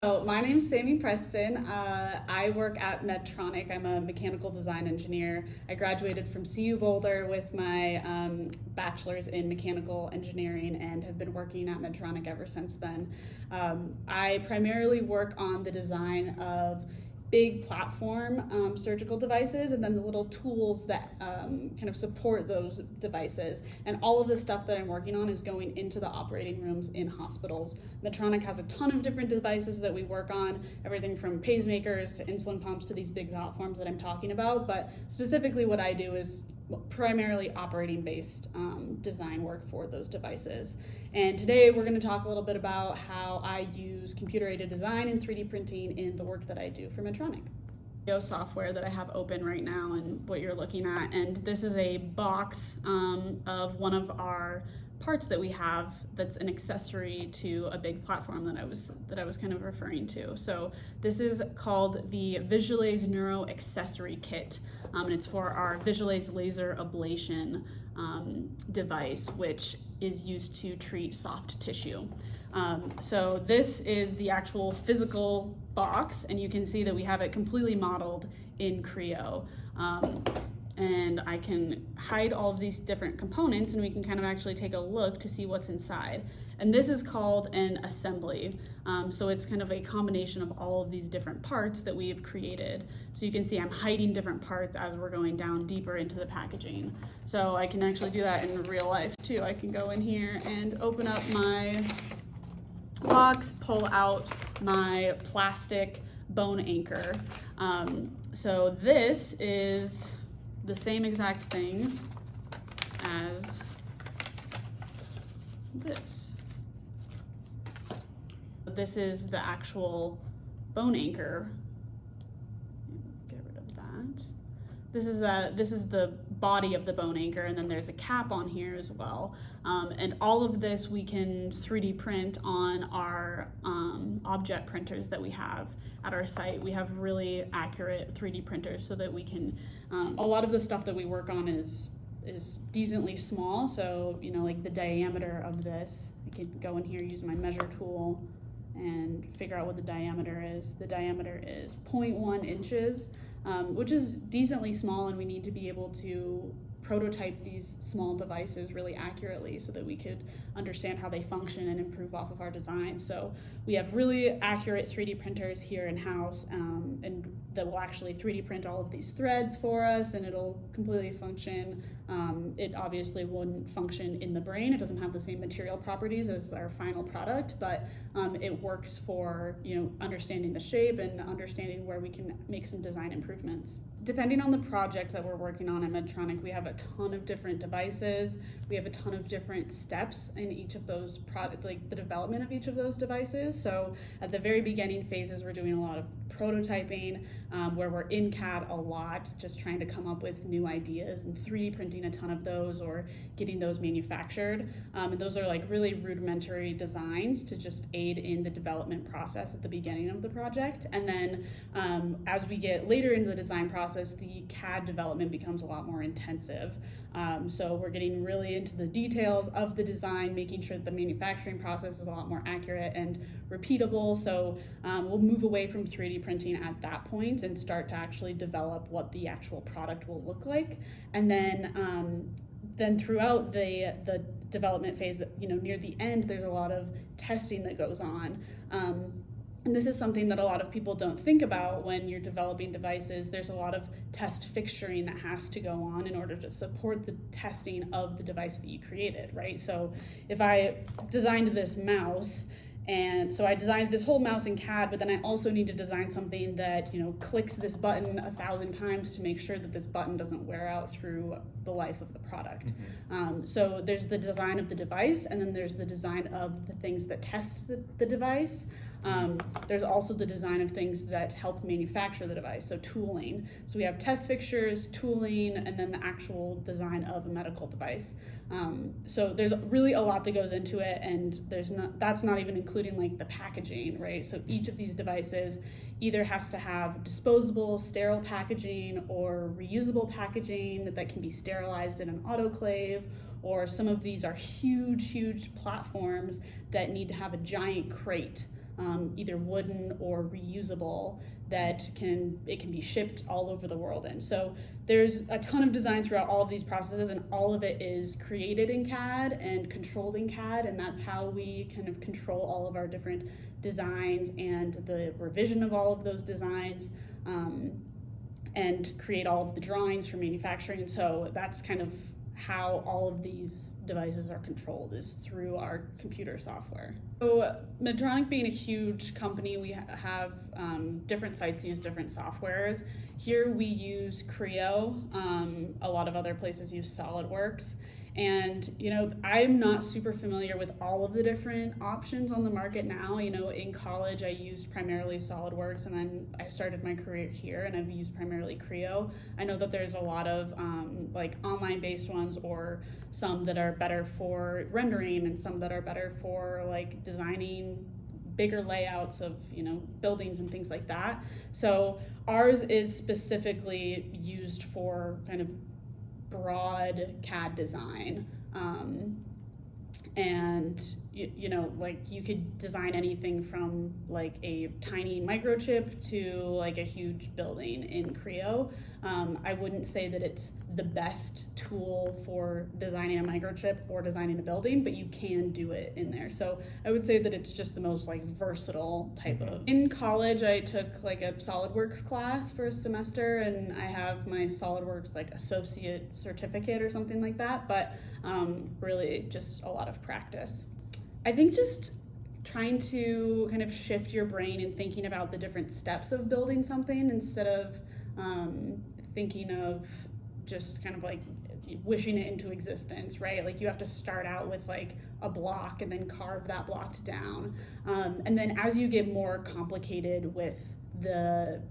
So my name's Sammi Preston. I work at Medtronic. I'm a mechanical design engineer. I graduated from CU Boulder with my bachelor's in mechanical engineering and have been working at Medtronic ever since then. I primarily work on the design of big platform surgical devices and then the little tools that kind of support those devices. And all of the stuff that I'm working on is going into the operating rooms in hospitals. Medtronic has a ton of different devices that we work on, everything from pacemakers to insulin pumps to these big platforms that I'm talking about. But specifically what I do is primarily operating based design work for those devices. And today we're going to talk a little bit about how I use computer aided design and 3D printing in the work that I do for Medtronic. Software that I have open right now and what you're looking at, and this is a box of one of our parts that we have that's an accessory to a big platform that I was kind of referring to. So this is called the Visualase Neuro Accessory Kit, and it's for our Visualase laser ablation device, which is used to treat soft tissue. So this is the actual physical box, and you can see that we have it completely modeled in Creo. And I can hide all of these different components and we can kind of actually take a look to see what's inside. And this is called an assembly. So it's kind of a combination of all of these different parts that we've created. So you can see I'm hiding different parts as we're going down deeper into the packaging. So I can actually do that in real life too. I can go in here and open up my box, pull out my plastic bone anchor. So this is the same exact thing as this. This is the actual bone anchor. Get rid of that. This is the body of the bone anchor, and then there's a cap on here as well. And all of this we can 3D print on our object printers that we have at our site. We have really accurate 3D printers so that we can, a lot of the stuff that we work on is decently small. So, like the diameter of this, I can go in here, use my measure tool and figure out what the diameter is. The diameter is 0.1 inches, which is decently small, and we need to be able to prototype these small devices really accurately so that we could understand how they function and improve off of our design. So we have really accurate 3D printers here in-house, and that will actually 3D print all of these threads for us, and it'll completely function. It obviously wouldn't function in the brain. It doesn't have the same material properties as our final product, but it works for understanding the shape and understanding where we can make some design improvements. Depending on the project that we're working on at Medtronic, we have a ton of different devices. We have a ton of different steps in each of those like the development of each of those devices. So at the very beginning phases, we're doing a lot of prototyping, where we're in CAD a lot, just trying to come up with new ideas and 3D printing a ton of those or getting those manufactured. And those are like really rudimentary designs to just aid in the development process at the beginning of the project. And then as we get later into the design process, the CAD development becomes a lot more intensive. So we're getting really into the details of the design, making sure that the manufacturing process is a lot more accurate and repeatable. So we'll move away from 3D printing at that point and start to actually develop what the actual product will look like. And then throughout the development phase, near the end, there's a lot of testing that goes on. And this is something that a lot of people don't think about when you're developing devices. There's a lot of test fixturing that has to go on in order to support the testing of the device that you created, right? So if I designed this mouse, and so I designed this whole mouse in CAD, but then I also need to design something that clicks this button 1,000 times to make sure that this button doesn't wear out through the life of the product. Mm-hmm. So there's the design of the device, and then there's the design of the things that test the device. There's also the design of things that help manufacture the device, so tooling. So we have test fixtures, tooling, and then the actual design of a medical device. So there's really a lot that goes into it, and that's not even including like the packaging, right? So each of these devices either has to have disposable, sterile packaging or reusable packaging that can be sterilized in an autoclave, or some of these are huge platforms that need to have a giant crate either wooden or reusable, that it can be shipped all over the world in. So there's a ton of design throughout all of these processes, and all of it is created in CAD and controlled in CAD, and that's how we kind of control all of our different designs and the revision of all of those designs, and create all of the drawings for manufacturing. So that's kind of how all of these devices are controlled, is through our computer software. So Medtronic being a huge company, we have different sites use different softwares. Here we use Creo. A lot of other places use SolidWorks. And, you know, I'm not super familiar with all of the different options on the market now. You know, in college I used primarily SolidWorks, and then I started my career here and I've used primarily Creo. I know that there's a lot of like online based ones, or some that are better for rendering and some that are better for like designing bigger layouts of, you know, buildings and things like that. So ours is specifically used for kind of broad CAD design, and you know, like you could design anything from like a tiny microchip to like a huge building in Creo. I wouldn't say that it's the best tool for designing a microchip or designing a building, but you can do it in there. So I would say that it's just the most like versatile type of. In college, I took like a SolidWorks class for a semester, and I have my SolidWorks like associate certificate or something like that, but really just a lot of practice. I think just trying to kind of shift your brain and thinking about the different steps of building something, instead of thinking of just kind of like wishing it into existence, right? Like you have to start out with like a block and then carve that block down. And then as you get more complicated with the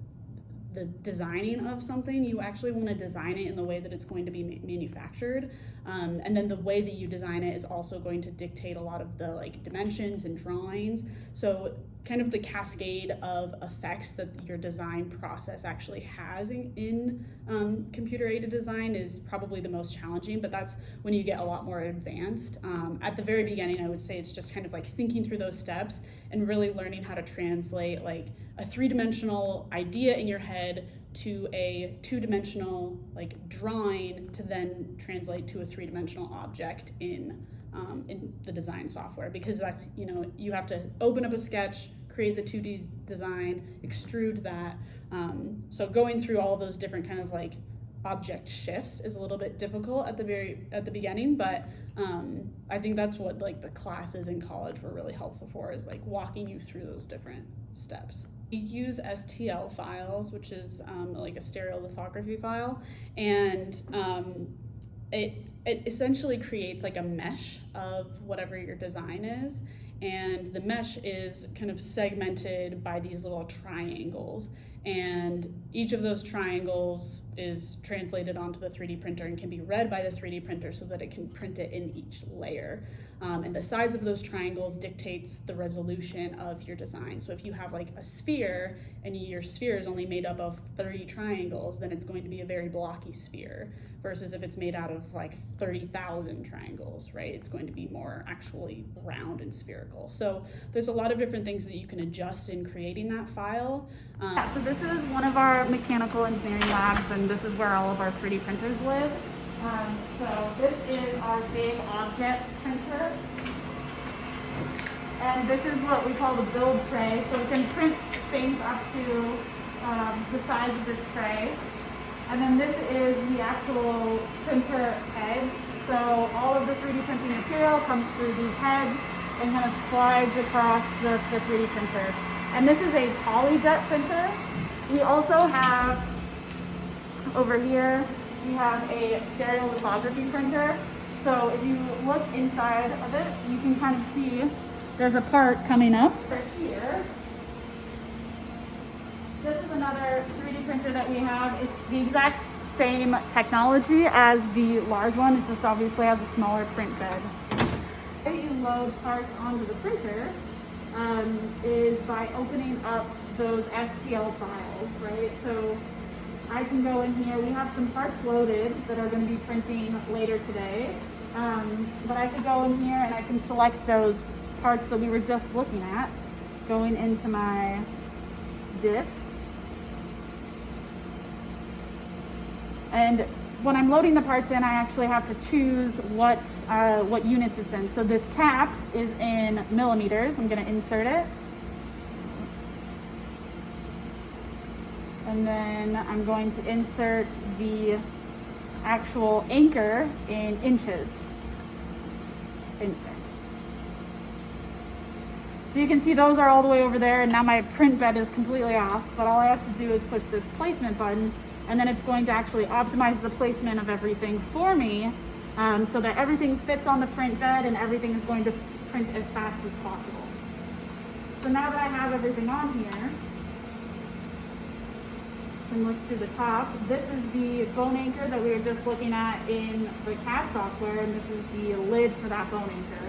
designing of something, you actually want to design it in the way that it's going to be manufactured. And then the way that you design it is also going to dictate a lot of the like dimensions and drawings. So kind of the cascade of effects that your design process actually has in computer aided design is probably the most challenging, but that's when you get a lot more advanced. At the very beginning, I would say it's just kind of like thinking through those steps and really learning how to translate like a three-dimensional idea in your head to a two-dimensional like drawing, to then translate to a three-dimensional object in the design software, because that's, you know, you have to open up a sketch, create the 2D design, extrude that. So going through all of those different kind of like object shifts is a little bit difficult at the beginning, but I think that's what like the classes in college were really helpful for, is like walking you through those different steps. We use Stl Files, which is like a stereolithography file, and it essentially creates like a mesh of whatever your design is, and the mesh is kind of segmented by these little triangles, and each of those triangles is translated onto the 3D printer and can be read by the 3D printer so that it can print it in each layer. And the size of those triangles dictates the resolution of your design. So if you have like a sphere and your sphere is only made up of 30 triangles, then it's going to be a very blocky sphere, versus if it's made out of like 30,000 triangles, right? It's going to be more actually round and spherical. So there's a lot of different things that you can adjust in creating that file. So this is one of our mechanical engineering labs, and this is where all of our 3D printers live. So this is our big object printer, and this is what we call the build tray. So we can print things up to the size of this tray. And then this is the actual printer head. So all of the 3D printing material comes through these heads and kind of slides across the 3D printer. And this is a polyjet printer. We also have, over here, we have a stereolithography printer. So if you look inside of it, you can kind of see there's a part coming up right here. This is another 3D printer that we have. It's the exact same technology as the large one. It just obviously has a smaller print bed. The way you load parts onto the printer is by opening up those STL files, right? So I can go in here. We have some parts loaded that are going to be printing later today. But I could go in here and I can select those parts that we were just looking at. going into my disc. And when I'm loading the parts in, I actually have to choose what units it's in. So this cap is in millimeters. I'm going to insert it. And then I'm going to insert the actual anchor in inches. Insert. So you can see those are all the way over there, and now my print bed is completely off, but all I have to do is push this placement button, and then it's going to actually optimize the placement of everything for me, so that everything fits on the print bed and everything is going to print as fast as possible. So now that I have everything on here, and look through the top. This is the bone anchor that we were just looking at in the CAD software, and this is the lid for that bone anchor.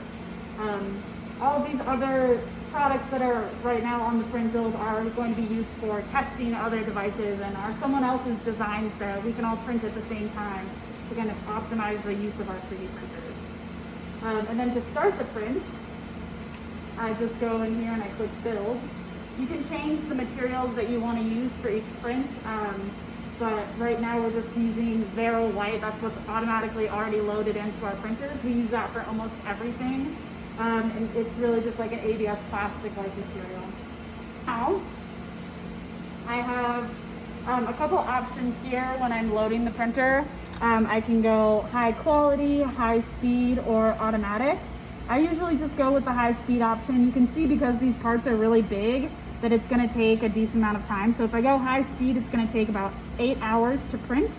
All of these other products that are right now on the print build are going to be used for testing other devices and are someone else's designs that we can all print at the same time to kind of optimize the use of our 3D printers. And then to start the print, I just go in here and I click build. You can change the materials that you want to use for each print, but right now we're just using Neuro white. That's what's automatically already loaded into our printers. We use that for almost everything, and it's really just like an ABS plastic-like material. Now, I have a couple options here when I'm loading the printer. I can go high quality, high speed, or automatic. I usually just go with the high speed option. You can see because these parts are really big that it's going to take a decent amount of time. So if I go high speed, it's going to take about 8 hours to print.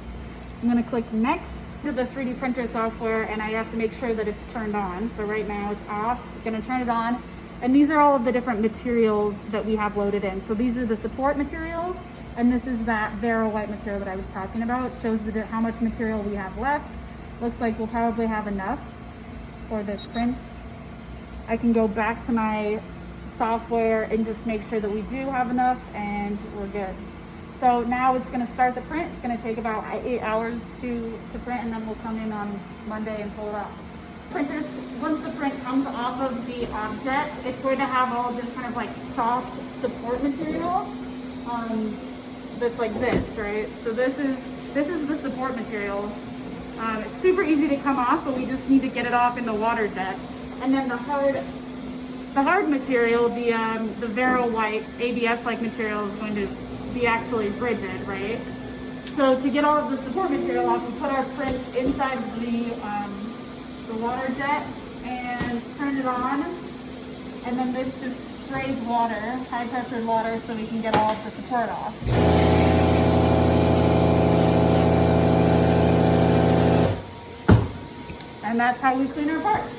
I'm going to click next to the 3D printer software, and I have to make sure that it's turned on. So right now it's off. I'm going to turn it on. And these are all of the different materials that we have loaded in. So these are the support materials, and this is that Neuro white material that I was talking about. It shows how much material we have left. Looks like we'll probably have enough for this print. I can go back to my software and just make sure that we do have enough, and we're good. So now it's going to start the print. It's going to take about 8 hours to print, and then we'll come in on Monday and pull it off. Printers, once the print comes off of the object, it's going to have all this kind of like soft support material that's like this, right? So this is the support material. It's super easy to come off, but we just need to get it off in the water jet. And then the hard material, the Neuro white ABS-like material is going to be actually rigid, right? So to get all of the support material off, we put our print inside the water jet and turn it on. And then this just sprays water, high pressure water, so we can get all of the support off. And that's how we clean our parts.